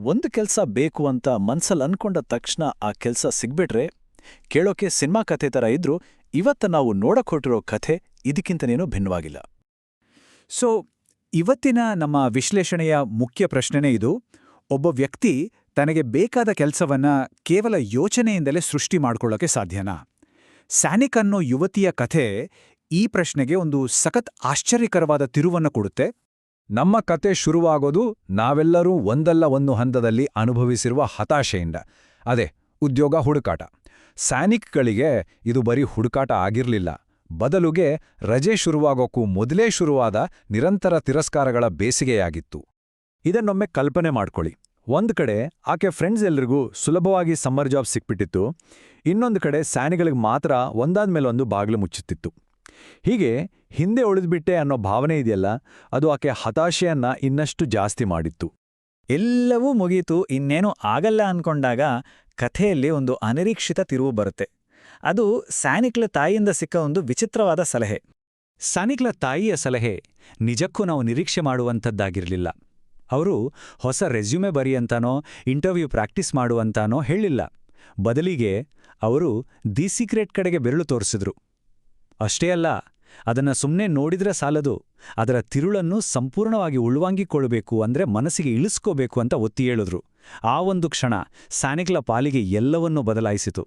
ಒಂದು ಕೆಲ್ಸ ಬೇಕು ಅಂತ ಮನ್ಸಲ್ಲಿ ಅನ್ಕೊಂಡ ತಕ್ಷಣ ಆ ಕೆಲ್ಸ ಸಿಗ್ಬಿಟ್ರೆ ಕೇಳೋಕೆ ಸಿನಿಮಾ ಕಥೆ ಥರ ಇದ್ರೂ ಇವತ್ತ ನಾವು ನೋಡಕ್ ಹೊರಟಿರೋ ಕಥೆ ಇದಕ್ಕಿಂತನೇನೂ ಭಿನ್ನವಾಗಿಲ್ಲ. ಸೊ ಇವತ್ತಿನ ನಮ್ಮ ವಿಶ್ಲೇಷಣೆಯ ಮುಖ್ಯ ಪ್ರಶ್ನೆನೇ ಇದು: ಒಬ್ಬ ವ್ಯಕ್ತಿ ತನಗೆ ಬೇಕಾದ ಕೆಲಸವನ್ನ ಕೇವಲ ಯೋಚನೆಯಿಂದಲೇ ಸೃಷ್ಟಿ ಮಾಡ್ಕೊಳ್ಳೋಕೆ ಸಾಧ್ಯನಾ? ಸ್ಯಾನಿಕ್ ಅನ್ನೋ ಯುವತಿಯ ಕಥೆ ಈ ಪ್ರಶ್ನೆಗೆ ಒಂದು ಸಖತ್ ಆಶ್ಚರ್ಯಕರವಾದ ತಿರುವನ್ನು ಕೊಡುತ್ತೆ. ನಮ್ಮ ಕತೆ ಶುರುವಾಗೋದು ನಾವೆಲ್ಲರೂ ಒಂದಲ್ಲ ಒಂದು ಹಂತದಲ್ಲಿ ಅನುಭವಿಸಿರುವ ಹತಾಶೆಯಿಂದ. ಅದೇ ಉದ್ಯೋಗ ಹುಡುಕಾಟ. ಸ್ಯಾನಿಕ್ಗಳಿಗೆ ಇದು ಬರೀ ಹುಡುಕಾಟ ಆಗಿರ್ಲಿಲ್ಲ, ಬದಲುಗೆ ರಜೆ ಶುರುವಾಗೋಕ್ಕೂ ಮೊದಲೇ ಶುರುವಾದ ನಿರಂತರ ತಿರಸ್ಕಾರಗಳ ಬೇಸಿಗೆಯಾಗಿತ್ತು. ಇದನ್ನೊಮ್ಮೆ ಕಲ್ಪನೆ ಮಾಡ್ಕೊಳ್ಳಿ. ಒಂದ್ ಕಡೆ ಆಕೆ ಫ್ರೆಂಡ್ಸ್ ಎಲ್ರಿಗೂ ಸುಲಭವಾಗಿ ಸಮ್ಮರ್ ಜಾಬ್ ಸಿಕ್ಬಿಟ್ಟಿತ್ತು, ಇನ್ನೊಂದು ಕಡೆ ಸ್ಯಾನಿಗಳಿಗೆ ಮಾತ್ರ ಒಂದಾದ್ಮೇಲೊಂದು ಬಾಗಿಲು ಮುಚ್ಚುತ್ತಿತ್ತು. ಹೀಗೆ ಹಿಂದೆ ಉಳಿದ್ಬಿಟ್ಟೆ ಅನ್ನೋ ಭಾವನೆ ಇದೆಯಲ್ಲ, ಅದು ಆಕೆ ಹತಾಶೆಯನ್ನ ಇನ್ನಷ್ಟು ಜಾಸ್ತಿ ಮಾಡಿತ್ತು. ಎಲ್ಲವೂ ಮುಗೀತು, ಇನ್ನೇನು ಆಗಲ್ಲ ಅನ್ಕೊಂಡಾಗ ಕಥೆಯಲ್ಲಿ ಒಂದು ಅನಿರೀಕ್ಷಿತ ತಿರುವು ಬರುತ್ತೆ. ಅದು ಸ್ಯಾನಿಕ್ಳ ತಾಯಿಯಿಂದ ಸಿಕ್ಕ ಒಂದು ವಿಚಿತ್ರವಾದ ಸಲಹೆ. ಸ್ಯಾನಿಕ್ಳ ತಾಯಿಯ ಸಲಹೆ ನಿಜಕ್ಕೂ ನಾವು ನಿರೀಕ್ಷೆ ಮಾಡುವಂಥದ್ದಾಗಿರಲಿಲ್ಲ. ಅವರು ಹೊಸ ರೆಸ್ಯೂಮೆ ಬರೆಯಂತಾನೋ ಇಂಟರ್ವ್ಯೂ ಪ್ರಾಕ್ಟೀಸ್ ಮಾಡುವಂತಾನೋ ಹೇಳಿಲ್ಲ. ಬದಲಿಗೆ ಅವರು ದಿ ಸೀಕ್ರೆಟ್ ಕಡೆಗೆ ಬೆರಳು ತೋರಿಸಿದ್ರು. ಅಷ್ಟೇ ಅಲ್ಲ, ಅದನ್ನ ಸುಮ್ಮನೆ ನೋಡಿದ್ರೆ ಸಾಲದು, ಅದರ ತಿರುಳನ್ನು ಸಂಪೂರ್ಣವಾಗಿ ಉಳ್ವಾಂಗಿಕೊಳ್ಳಬೇಕು ಅಂದ್ರೆ ಮನಸ್ಸಿಗೆ ಇಳಿಸ್ಕೋಬೇಕು ಅಂತ ಒತ್ತಿ ಹೇಳಿದ್ರು. ಆ ಒಂದು ಕ್ಷಣ ಸ್ಯಾನಿಕ್ಳ ಪಾಲಿಗೆ ಎಲ್ಲವನ್ನೂ ಬದಲಾಯಿಸಿತು.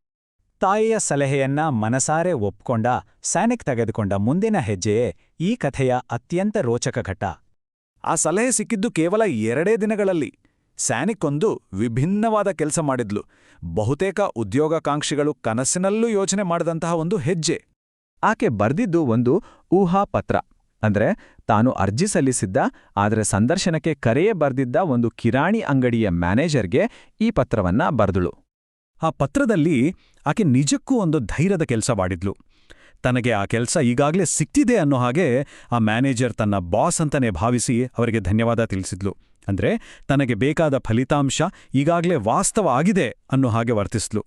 ತಾಯಿಯ ಸಲಹೆಯನ್ನ ಮನಸಾರೆ ಒಪ್ಕೊಂಡ ಸ್ಯಾನಿಕ್ ತೆಗೆದುಕೊಂಡ ಮುಂದಿನ ಹೆಜ್ಜೆಯೇ ಈ ಕಥೆಯ ಅತ್ಯಂತ ರೋಚಕ ಘಟ್ಟ. ಆ ಸಲಹೆ ಸಿಕ್ಕಿದ್ದು ಕೇವಲ 2 ದಿನಗಳಲ್ಲಿ. ಸ್ಯಾನಿಕ್ ಒಂದು ವಿಭಿನ್ನವಾದ ಕೆಲಸ ಮಾಡಿದ್ಲು. ಬಹುತೇಕ ಉದ್ಯೋಗಾಕಾಂಕ್ಷಿಗಳು ಕನಸಿನಲ್ಲೂ ಯೋಚನೆ ಮಾಡಿದಂತಹ ಒಂದು ಹೆಜ್ಜೆ. ಆಕೆ ಬರ್ದಿದ್ದು ಒಂದು ಊಹಾಪತ್ರ. ಅಂದ್ರೆ ತಾನು ಅರ್ಜಿ ಸಲ್ಲಿಸಿದ್ದ, ಆದರೆ ಸಂದರ್ಶನಕ್ಕೆ ಕರೆಯೇ ಬರ್ದಿದ್ದ ಒಂದು ಕಿರಾಣಿ ಅಂಗಡಿಯ ಮ್ಯಾನೇಜರ್ಗೆ ಈ ಪತ್ರವನ್ನ ಬರ್ದಳು. ಆ ಪತ್ರದಲ್ಲಿ ಆಕೆ ನಿಜಕ್ಕೂ ಒಂದು ಧೈರ್ಯದ ಕೆಲಸ ಮಾಡಿದ್ಲು. ತನಗೆ ಆ ಕೆಲಸ ಈಗಾಗಲೇ ಸಿಕ್ತಿದೆ ಅನ್ನೋ ಹಾಗೆ ಆ ಮ್ಯಾನೇಜರ್ ತನ್ನ ಬಾಸ್ ಅಂತಾನೆ ಭಾವಿಸಿ ಅವರಿಗೆ ಧನ್ಯವಾದ ತಿಳಿಸಿದ್ಲು. ಅಂದ್ರೆ ತನಗೆ ಬೇಕಾದ ಫಲಿತಾಂಶ ಈಗಾಗಲೇ ವಾಸ್ತವ ಆಗಿದೆ ಅನ್ನೋ ಹಾಗೆ ವರ್ತಿಸ್ಲು.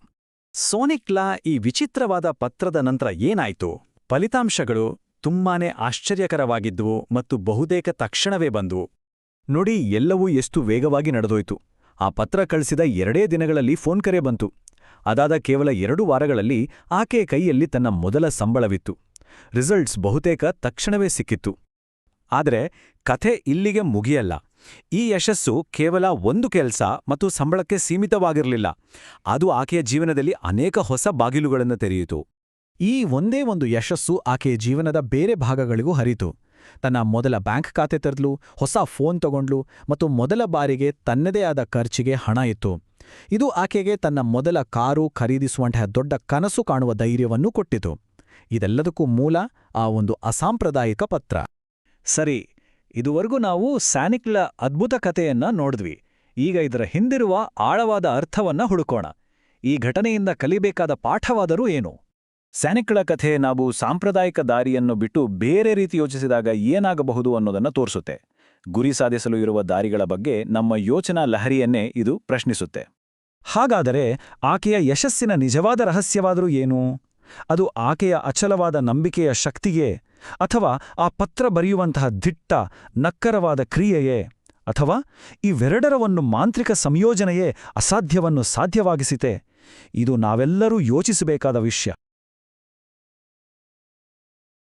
ಸೋನಿಕ್ಳ ಈ ವಿಚಿತ್ರವಾದ ಪತ್ರದ ನಂತರ ಏನಾಯ್ತು? ಫಲಿತಾಂಶಗಳು ತುಂಬಾನೇ ಆಶ್ಚರ್ಯಕರವಾಗಿದ್ವು ಮತ್ತು ಬಹುತೇಕ ತಕ್ಷಣವೇ ಬಂದವು. ನೋಡಿ, ಎಲ್ಲವೂ ಎಷ್ಟು ವೇಗವಾಗಿ ನಡೆದೋಯ್ತು. ಆ ಪತ್ರ ಕಳಿಸಿದ 2 ದಿನಗಳಲ್ಲಿ ಫೋನ್ ಕರೆ ಬಂತು. ಅದಾದ ಕೇವಲ 2 ವಾರಗಳಲ್ಲಿ ಆಕೆಯ ಕೈಯಲ್ಲಿ ತನ್ನ ಮೊದಲ ಸಂಬಳವಿತ್ತು. ರಿಸಲ್ಟ್ಸ್ ಬಹುತೇಕ ತಕ್ಷಣವೇ ಸಿಕ್ಕಿತ್ತು. ಆದರೆ ಕಥೆ ಇಲ್ಲಿಗೆ ಮುಗಿಯಲ್ಲ. ಈ ಯಶಸ್ಸು ಕೇವಲ ಒಂದು ಕೆಲಸ ಮತ್ತು ಸಂಬಳಕ್ಕೆ ಸೀಮಿತವಾಗಿರಲಿಲ್ಲ. ಅದು ಆಕೆಯ ಜೀವನದಲ್ಲಿ ಅನೇಕ ಹೊಸ ಬಾಗಿಲುಗಳನ್ನು ತೆರೆಯಿತು. ಈ ಒಂದೇ ಒಂದು ಯಶಸ್ಸು ಆಕೆಯ ಜೀವನದ ಬೇರೆ ಭಾಗಗಳಿಗೂ ಹರಿತು. ತನ್ನ ಮೊದಲ ಬ್ಯಾಂಕ್ ಖಾತೆ ತೆರೆದ್ಲು, ಹೊಸ ಫೋನ್ ತಗೊಂಡ್ಲು ಮತ್ತು ಮೊದಲ ಬಾರಿಗೆ ತನ್ನದೇ ಆದ ಖರ್ಚಿಗೆ ಹಣ ಇತ್ತು. ಇದು ಆಕೆಗೆ ತನ್ನ ಮೊದಲ ಕಾರು ಖರೀದಿಸುವಂತಹ ದೊಡ್ಡ ಕನಸು ಕಾಣುವ ಧೈರ್ಯವನ್ನೂ ಕೊಟ್ಟಿತು. ಇದೆಲ್ಲದಕ್ಕೂ ಮೂಲ ಆ ಒಂದು ಅಸಾಂಪ್ರದಾಯಿಕ ಪತ್ರ. ಸರಿ, ಇದುವರೆಗೂ ನಾವು ಸ್ಯಾನಿಕ್ಳ ಅದ್ಭುತ ಕಥೆಯನ್ನ ನೋಡಿದ್ವಿ. ಈಗ ಇದರ ಹಿಂದಿರುವ ಆಳವಾದ ಅರ್ಥವನ್ನ ಹುಡುಕೋಣ. ಈ ಘಟನೆಯಿಂದ ಕಲಿಬೇಕಾದ ಪಾಠವಾದರೂ ಏನು? ಸ್ಯಾನಿಕ್ಳ ಕಥೆ ನಾವು ಸಾಂಪ್ರದಾಯಿಕ ದಾರಿಯನ್ನು ಬಿಟ್ಟು ಬೇರೆ ರೀತಿ ಯೋಚಿಸಿದಾಗ ಏನಾಗಬಹುದು ಅನ್ನೋದನ್ನು ತೋರಿಸುತ್ತೆ. ಗುರಿ ಸಾಧಿಸಲು ಇರುವ ದಾರಿಗಳ ಬಗ್ಗೆ ನಮ್ಮ ಯೋಚನಾ ಲಹರಿಯನ್ನೇ ಇದು ಪ್ರಶ್ನಿಸುತ್ತೆ. ಹಾಗಾದರೆ ಆಕೆಯ ಯಶಸ್ಸಿನ ನಿಜವಾದ ರಹಸ್ಯವಾದರೂ ಏನು? ಅದು ಆಕೆಯ ಅಚಲವಾದ ನಂಬಿಕೆಯ ಶಕ್ತಿಯೇ, ಅಥವಾ ಆ ಪತ್ರ ಬರೆಯುವಂತಹ ದಿಟ್ಟ ನಕ್ಕರವಾದ ಕ್ರಿಯೆಯೇ, ಅಥವಾ ಇವೆರಡರ ಒಂದು ಮಾಂತ್ರಿಕ ಸಂಯೋಜನೆಯೇ ಅಸಾಧ್ಯವನ್ನು ಸಾಧ್ಯವಾಗಿಸಿತೆ? ಇದು ನಾವೆಲ್ಲರೂ ಯೋಚಿಸಬೇಕಾದ ವಿಷಯ.